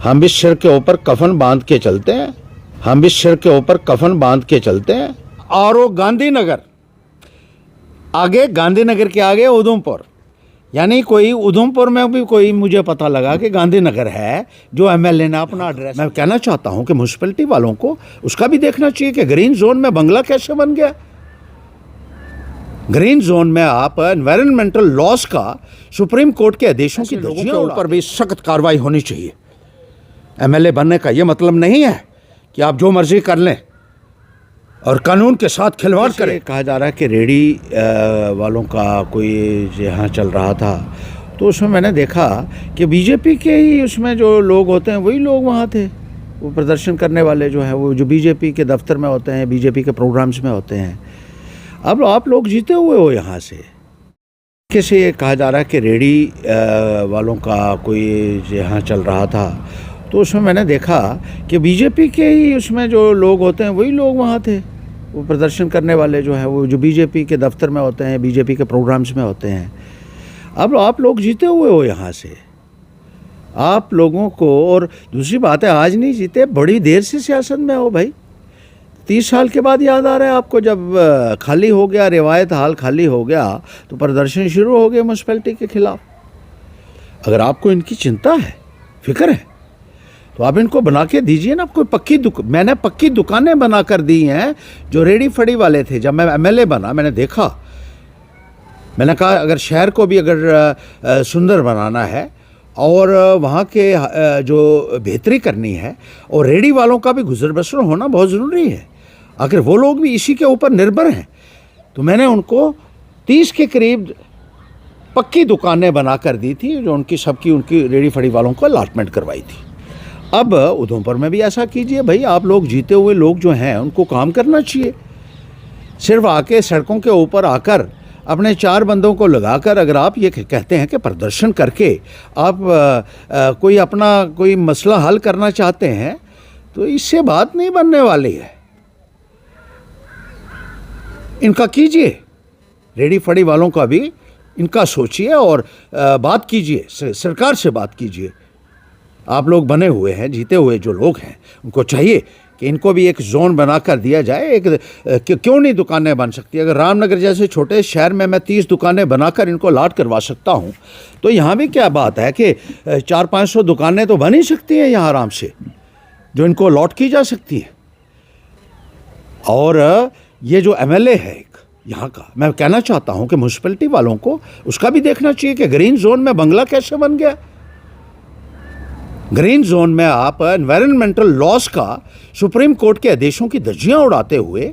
हम भी सिर के ऊपर कफन बांध के चलते हैं, हम भी सिर के ऊपर कफन बांध के चलते हैं। और वो गांधीनगर आगे, गांधीनगर के आगे उधमपुर, यानी कोई उधमपुर में भी कोई मुझे पता लगा कि गांधीनगर है जो एमएलए ने अपना एड्रेस। मैं कहना चाहता हूं कि म्यूनसिपैलिटी वालों को उसका भी देखना चाहिए कि ग्रीन जोन में बंगला कैसे बन गया। ग्रीन जोन में आप एनवायरमेंटल लॉस का सुप्रीम कोर्ट के आदेशों की लोगों के ऊपर भी सख्त कार्रवाई होनी चाहिए। एमएलए बनने का ये मतलब नहीं है कि आप जो मर्जी कर लें और कानून के साथ खिलवाड़ करें। कहा जा रहा है कि रेडी वालों का कोई यहाँ चल रहा था, तो उसमें मैंने देखा कि बीजेपी के ही उसमें जो लोग होते हैं वही लोग वहाँ थे। वो प्रदर्शन करने वाले जो है वो जो बीजेपी के दफ्तर में होते हैं, बीजेपी के प्रोग्राम्स में होते हैं। अब आप लोग जीते हुए हो यहाँ से। कैसे ये कहा जा रहा है कि रेडी वालों का कोई यहाँ चल रहा था, तो उसमें मैंने देखा कि बीजेपी के ही उसमें जो लोग होते हैं वही लोग वहाँ थे। वो प्रदर्शन करने वाले जो है वो जो बीजेपी के दफ्तर में होते हैं, बीजेपी के प्रोग्राम्स में होते हैं। अब आप लोग जीते हुए हो यहाँ से। आप लोगों को, और दूसरी बात है आज नहीं जीते, बड़ी देर से सियासत में हो भाई। 30 साल के बाद याद आ रहा है आपको, जब खाली हो गया, रिवायत हाल खाली हो गया तो प्रदर्शन शुरू हो गए म्यूनसिपैलिटी के खिलाफ। अगर आपको इनकी चिंता है, फिक्र है, तो आप इनको बना के दीजिए ना। कोई पक्की मैंने पक्की दुकानें बना कर दी हैं जो रेडी फड़ी वाले थे। जब मैं एमएलए बना मैंने देखा, मैंने कहा अगर शहर को भी अगर सुंदर बनाना है और वहाँ के जो बेहतरी करनी है, और रेडी वालों का भी गुजर बसर होना बहुत ज़रूरी है। अगर वो लोग भी इसी के ऊपर निर्भर हैं, तो मैंने उनको 30 के करीब पक्की दुकानें बना कर दी थी जो उनकी रेडी फड़ी वालों को अलॉटमेंट करवाई थी। अब उधमपुर में भी ऐसा कीजिए भाई। आप लोग जीते हुए लोग जो हैं उनको काम करना चाहिए। सिर्फ आके सड़कों के ऊपर आकर अपने 4 बंदों को लगाकर अगर आप ये कहते हैं कि प्रदर्शन करके आप कोई अपना कोई मसला हल करना चाहते हैं, तो इससे बात नहीं बनने वाली है। इनका कीजिए, रेडी फड़ी वालों का भी इनका सोचिए और बात कीजिए, सरकार से बात कीजिए। आप लोग बने हुए हैं, जीते हुए जो लोग हैं, उनको चाहिए कि इनको भी एक जोन बना कर दिया जाए। क्यों नहीं दुकानें बन सकती? अगर रामनगर जैसे छोटे शहर में मैं 30 दुकानें बनाकर इनको अलॉट करवा सकता हूं, तो यहाँ भी क्या बात है कि 400-500 दुकानें तो बन ही सकती हैं यहाँ आराम से, जो इनको अलॉट की जा सकती हैं। और ये जो एमएलए है यहाँ का, मैं कहना चाहता हूँ कि म्यूनसिपैलिटी वालों को उसका भी देखना चाहिए कि ग्रीन जोन में बंगला कैसे बन गया। ग्रीन जोन में आप एनवायरमेंटल लॉस का सुप्रीम कोर्ट के आदेशों की धज्जियां उड़ाते हुए,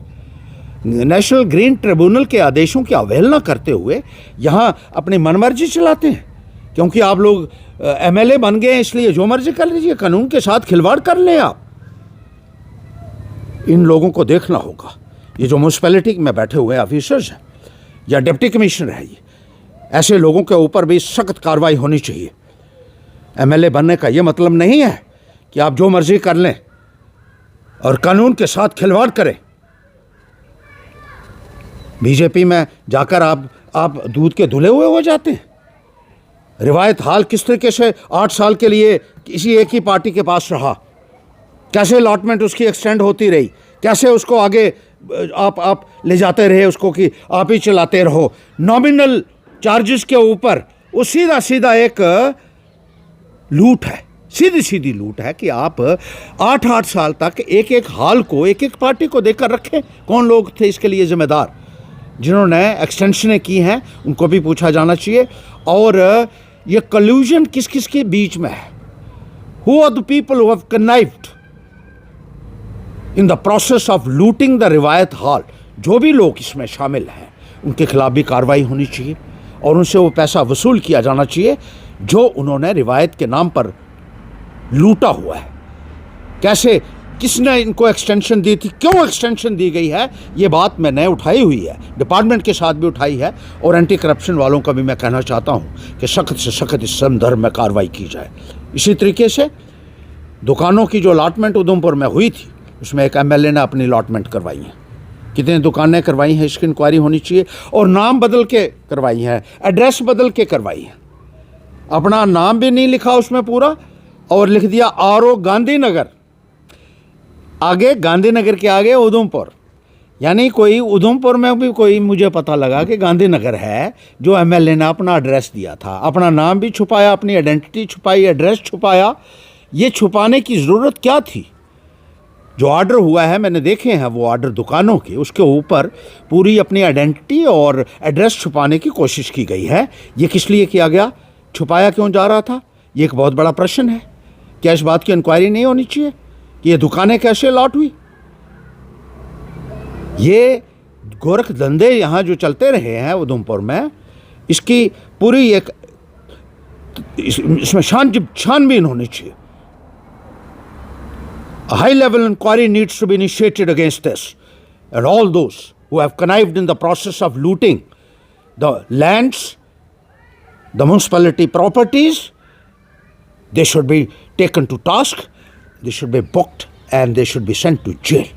नेशनल ग्रीन ट्रिब्यूनल के आदेशों की अवहेलना करते हुए यहाँ अपनी मनमर्जी चलाते हैं। क्योंकि आप लोग एमएलए बन गए हैं, इसलिए जो मर्जी कर लीजिए, कानून के साथ खिलवाड़ कर लें आप। इन लोगों को देखना होगा। ये जो म्यूनसिपैलिटी में बैठे हुए ऑफिसर्स हैं या डिप्टी कमिश्नर है, ये ऐसे लोगों के ऊपर भी सख्त कार्रवाई होनी चाहिए। एमएलए बनने का ये मतलब नहीं है कि आप जो मर्जी कर लें और कानून के साथ खिलवाड़ करें। बीजेपी में जाकर आप दूध के धुले हुए हो जाते हैं। रिवायत हाल किस तरीके से 8 साल के लिए किसी एक ही पार्टी के पास रहा, कैसे अलॉटमेंट उसकी एक्सटेंड होती रही, कैसे उसको आगे आप ले जाते रहे उसको कि आप ही चलाते रहो। नॉमिनल चार्जेस के ऊपर वो सीधा एक लूट है, सीधी लूट है कि आप 8 साल तक एक हाल को एक पार्टी को देकर रखें। कौन लोग थे इसके लिए जिम्मेदार? जिन्होंने एक्सटेंशनें की हैं उनको भी पूछा जाना चाहिए। और ये कल्यूजन किस के बीच में है? Who are the people who have connived in the process of looting the रिवायत हॉल? जो भी लोग इसमें शामिल हैं उनके खिलाफ भी कार्रवाई होनी चाहिए और उनसे वो पैसा वसूल किया जाना चाहिए जो उन्होंने रिवायत के नाम पर लूटा हुआ है। कैसे, किसने इनको एक्सटेंशन दी थी, क्यों एक्सटेंशन दी गई है, ये बात मैंने उठाई हुई है, डिपार्टमेंट के साथ भी उठाई है। और एंटी करप्शन वालों का भी मैं कहना चाहता हूँ कि सख्त से सख्त इस संदर्भ में कार्रवाई की जाए। इसी तरीके से दुकानों की जो अलॉटमेंट उधमपुर में हुई थी, उसमें एक एमएलए ने अपनी अलॉटमेंट करवाई है। कितनी दुकानें करवाई हैं इसकी इंक्वायरी होनी चाहिए। और नाम बदल के करवाई है, एड्रेस बदल के करवाई है। अपना नाम भी नहीं लिखा उसमें पूरा, और लिख दिया RO गांधीनगर, आगे गांधीनगर के आगे उधमपुर, यानी कोई उधमपुर में भी कोई मुझे पता लगा कि गांधीनगर है जो MLA ने अपना एड्रेस दिया था, अपना नाम भी छुपाया, अपनी आइडेंटिटी छुपाई, एड्रेस छुपाया। ये छुपाने की ज़रूरत क्या थी? जो ऑर्डर हुआ है, मैंने देखे हैं वो ऑर्डर दुकानों के, उसके ऊपर पूरी अपनी आइडेंटिटी और एड्रेस छुपाने की कोशिश की गई है। ये किस लिए किया गया, छुपाया क्यों जा रहा था? ये एक बहुत बड़ा प्रश्न है। क्या इस बात की इंक्वायरी नहीं होनी चाहिए कि ये दुकानें कैसे लॉट हुई? ये गोरख धंधे यहाँ जो चलते रहे हैं उधमपुर में, इसकी पूरी एक इसमें छानबीन होनी चाहिए। A high-level inquiry needs to be initiated against this and all those who have connived in the process of looting the lands, the municipality properties. They should be taken to task, they should be booked, and they should be sent to jail.